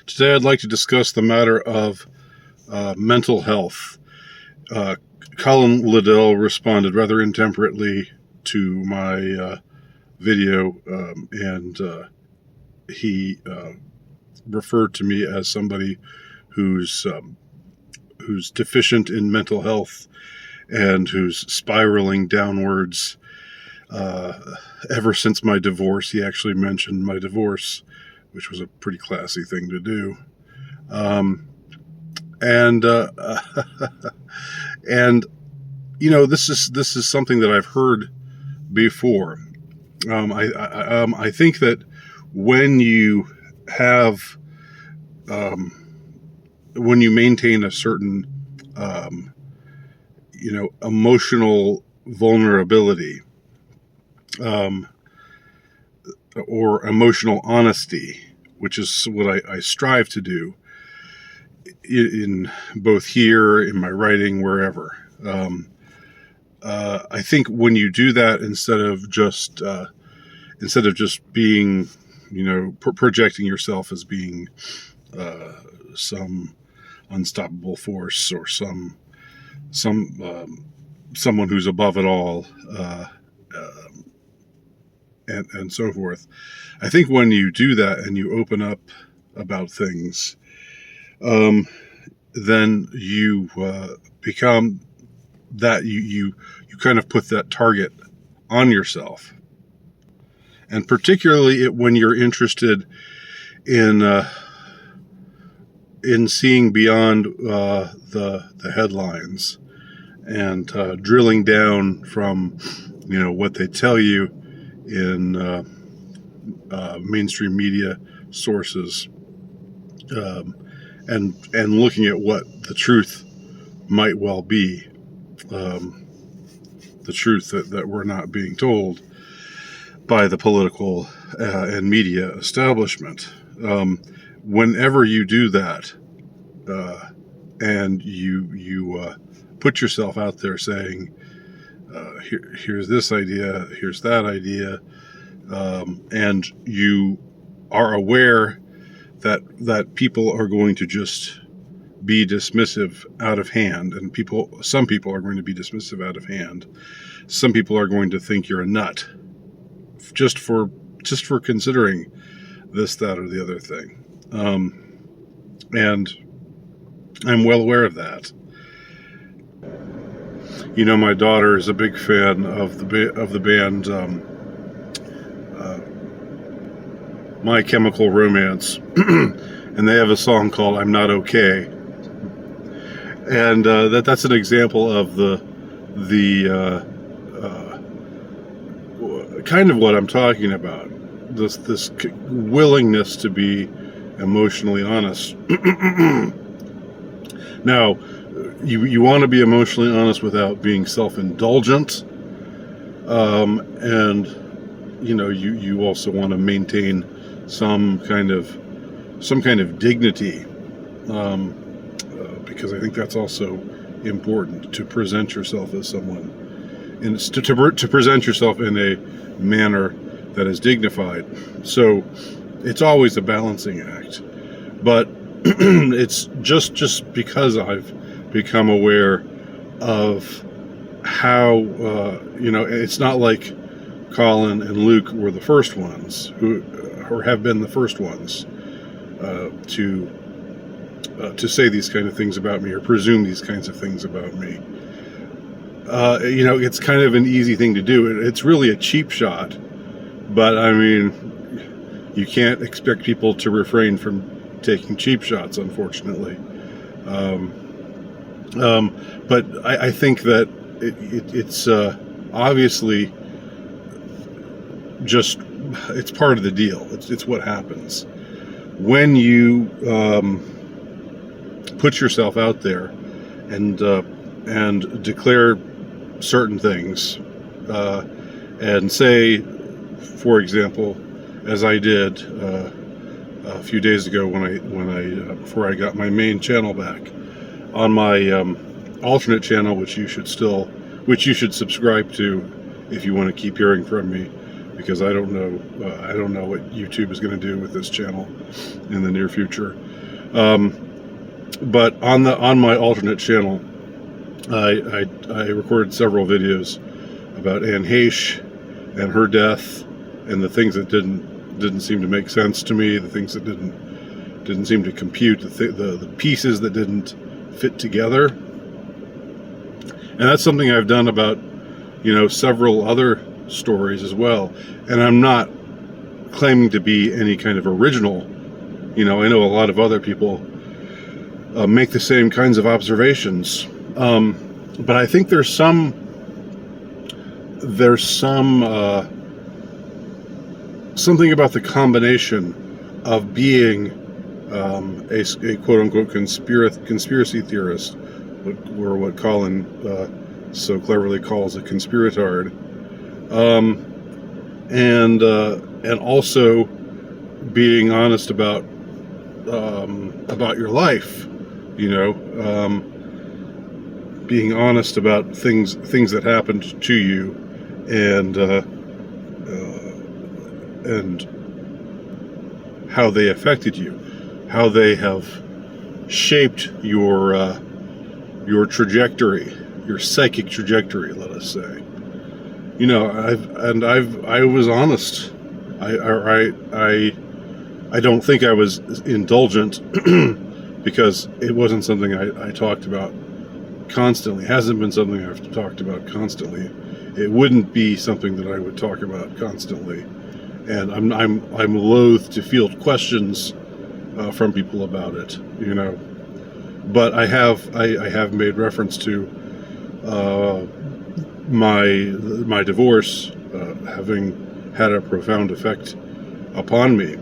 Today, I'd like to discuss the matter of mental health. Uh, Colin Liddell responded rather intemperately to my video, and he referred to me as somebody who's deficient in mental health and who's spiraling downwards. Ever since my divorce, he actually mentioned my divorce, which was a pretty classy thing to do. And and this is something that I've heard before. I think that when you have when you maintain a certain emotional vulnerability, or emotional honesty, which is what I strive to do in both here, in my writing, wherever. I think when you do that, instead of just being, projecting yourself as being some unstoppable force or someone who's above it all, and so forth. I think when you do that and you open up about things, then you become that you kind of put that target on yourself. And particularly when you're interested in seeing beyond the headlines and drilling down from what they tell you in mainstream media sources, and looking at what the truth might well be, the truth that we're not being told by the political and media establishment. Whenever you do that, and you put yourself out there saying, here's this idea, here's that idea, and you are aware that people are going to just be dismissive out of hand, and some people are going to be dismissive out of hand. Some people are going to think you're a nut just for considering this, that, or the other thing. And I'm well aware of that. My daughter is a big fan of the band My Chemical Romance, and they have a song called "I'm Not Okay," and that's an example of the kind of what I'm talking about. This willingness to be emotionally honest. Now, you want to be emotionally honest without being self-indulgent, and you also want to maintain some kind of dignity, because I think that's also important, to present yourself as someone, and to present yourself in a manner that is dignified. So it's always a balancing act, but it's just because I've become aware of how it's not like Colin and Luke were the first ones or have been the first ones to say these kind of things about me or presume these kinds of things about me. It's kind of an easy thing to do. It's really a cheap shot, but I mean, you can't expect people to refrain from taking cheap shots, unfortunately. But I think that it's obviously just, it's part of the deal. It's what happens when you put yourself out there and declare certain things, and say, for example, as I did a few days ago when I before I got my main channel back, on my alternate channel, which you should subscribe to if you want to keep hearing from me, because I don't know what YouTube is going to do with this channel in the near future. But on my alternate channel, I recorded several videos about Anne Heche and her death, and the things that didn't seem to make sense to me, the things that didn't seem to compute, the pieces that didn't fit together. And that's something I've done about, several other stories as well. And I'm not claiming to be any kind of original. I know a lot of other people make the same kinds of observations. But I think there's some something about the combination of being a quote-unquote conspiracy theorist, or what Colin so cleverly calls a conspiratard, and also being honest about your life, being honest about things that happened to you, and how they affected you, how they have shaped your trajectory, your psychic trajectory, let us say. I was honest. I don't think I was indulgent because it wasn't something I talked about constantly. It hasn't been something I've talked about constantly. It wouldn't be something that I would talk about constantly. And I'm loath to field questions from people about it, But I have made reference to my divorce having had a profound effect upon me.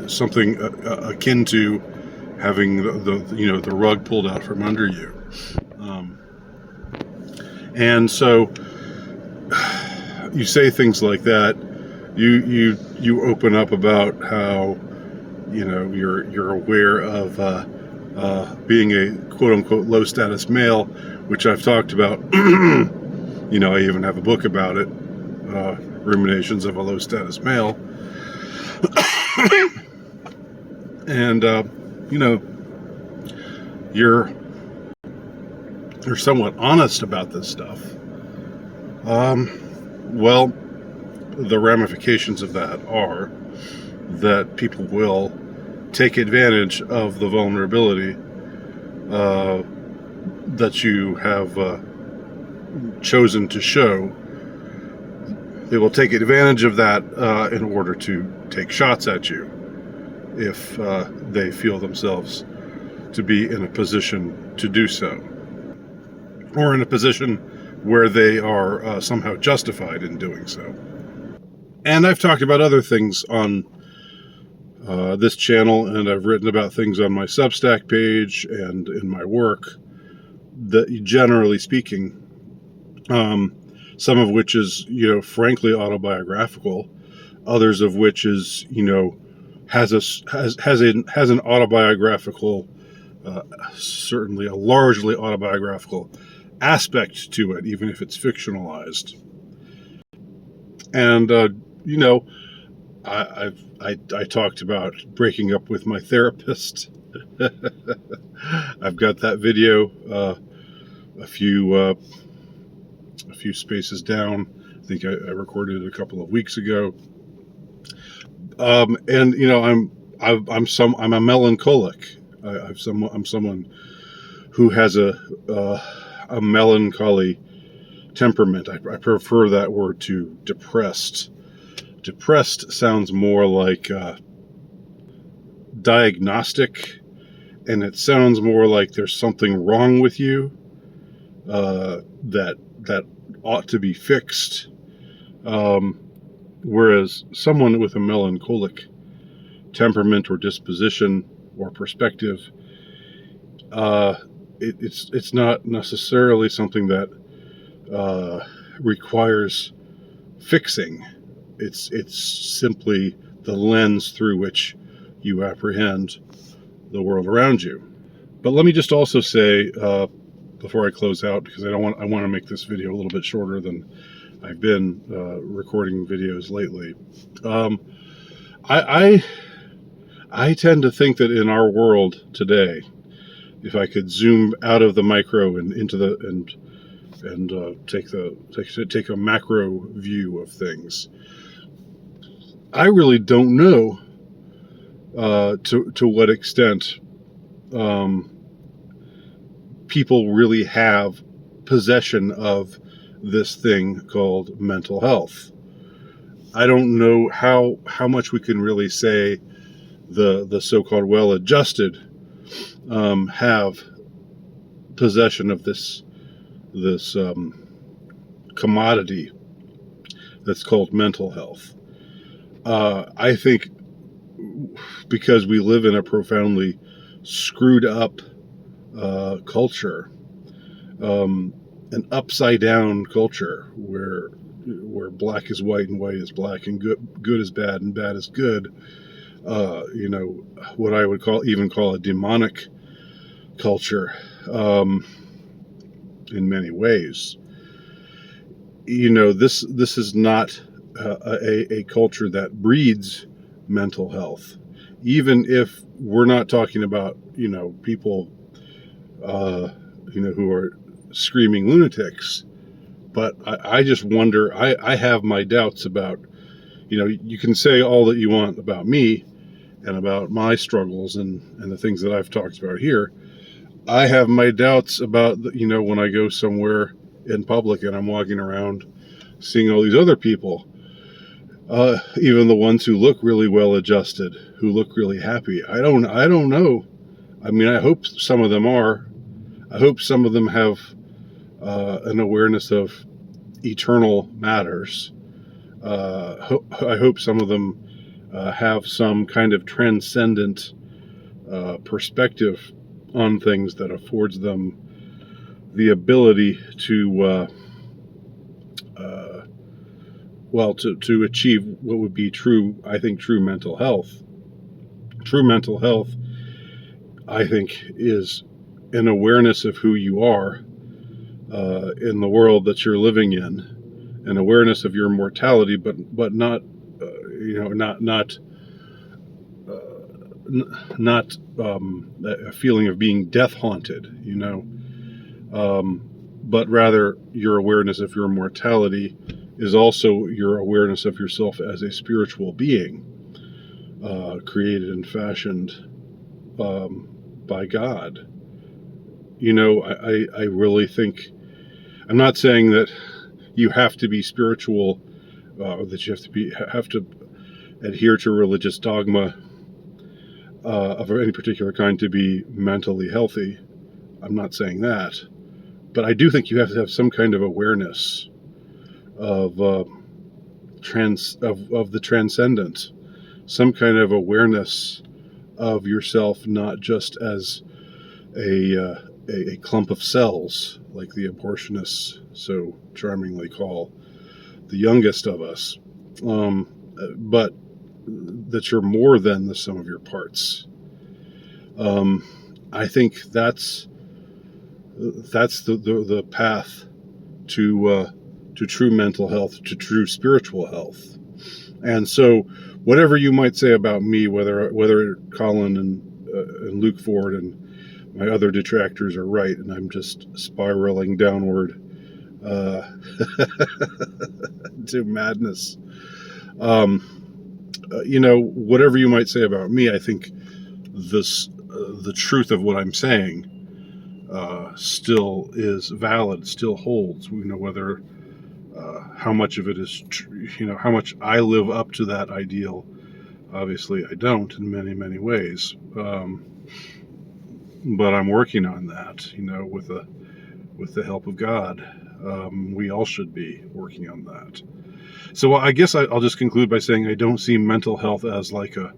Something akin to having the rug pulled out from under you. And so you say things like that. You open up about how you're aware of being a quote unquote low status male, which I've talked about. I even have a book about it, Ruminations of a Low Status Male. And you're somewhat honest about this stuff. Well, the ramifications of that are that people will take advantage of the vulnerability that you have chosen to show. They will take advantage of that in order to take shots at you if they feel themselves to be in a position to do so, or in a position where they are somehow justified in doing so. And I've talked about other things on this channel, and I've written about things on my Substack page and in my work that, generally speaking, some of which is, frankly autobiographical, others of which is, has an autobiographical, certainly a largely autobiographical aspect to it, even if it's fictionalized. And I talked about breaking up with my therapist. I've got that video a few spaces down. I think I recorded it a couple of weeks ago. And I'm a melancholic. I'm someone who has a melancholy temperament. I prefer that word to depressed. Depressed sounds more like diagnostic, and it sounds more like there's something wrong with you that ought to be fixed. Whereas someone with a melancholic temperament or disposition or perspective, it's not necessarily something that requires fixing. It's simply the lens through which you apprehend the world around you. But let me just also say, before I close out, because I want to make this video a little bit shorter than I've been I tend to think that in our world today, if I could zoom out of the micro and into the and take a macro view of things, I really don't know to what extent um, people really have possession of this thing called mental health. I don't know how much we can really say the so-called well-adjusted have possession of this commodity that's called mental health. I think because we live in a profoundly screwed up culture, an upside down culture where black is white and white is black and good is bad and bad is good. What I would call a demonic culture in many ways. This is not a culture that breeds mental health. Even if we're not talking about people who are screaming lunatics, but I just wonder. I have my doubts about. You can say all that you want about me and about my struggles and the things that I've talked about here. I have my doubts about when I go somewhere in public and I'm walking around seeing all these other people, even the ones who look really well adjusted, who look really happy. I don't know. I mean, I hope some of them are. I hope some of them have an awareness of eternal matters. I hope some of them have some kind of transcendent perspective on things that affords them the ability to to achieve what would be true mental health. True mental health, I think, is an awareness of who you are in the world that you're living in, an awareness of your mortality, but not not a feeling of being death haunted, but rather your awareness of your mortality is also your awareness of yourself as a spiritual being, created and fashioned by God. I really think, I'm not saying that you have to be spiritual, or that you have to adhere to religious dogma of any particular kind to be mentally healthy. I'm not saying that, but I do think you have to have some kind of awareness of of the transcendent, some kind of awareness of yourself, not just as a clump of cells, like the abortionists so charmingly call the youngest of us, but that you're more than the sum of your parts. I think that's the path to true mental health, to true spiritual health. And so, whatever you might say about me, whether Colin and Luke Ford and my other detractors are right, and I'm just spiraling downward to madness. Whatever you might say about me, I think the truth of what I'm saying still is valid, still holds. Whether how much of it is, how much I live up to that ideal. Obviously, I don't in many, many ways. But I'm working on that, with the help of God. We all should be working on that. So I guess I'll just conclude by saying I don't see mental health as like in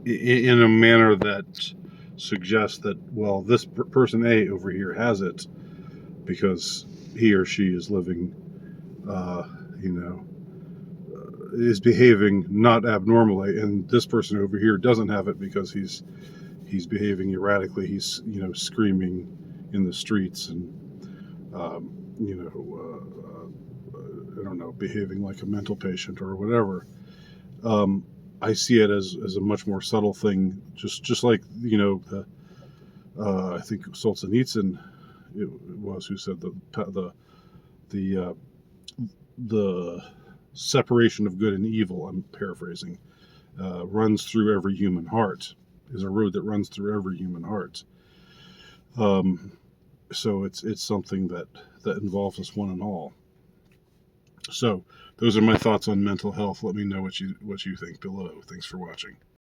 a manner that suggests that, well, this person A over here has it because he or she is living, is behaving not abnormally, and this person over here doesn't have it because he's behaving erratically. He's screaming in the streets and I don't know, behaving like a mental patient or whatever. I see it as a much more subtle thing, just like I think Solzhenitsyn it was who said the the separation of good and evil. I'm paraphrasing. Runs through every human heart. Is a road that runs through every human heart. Um, so it's something that involves us one and all. So those are my thoughts on mental health. Let me know what you think below. Thanks for watching.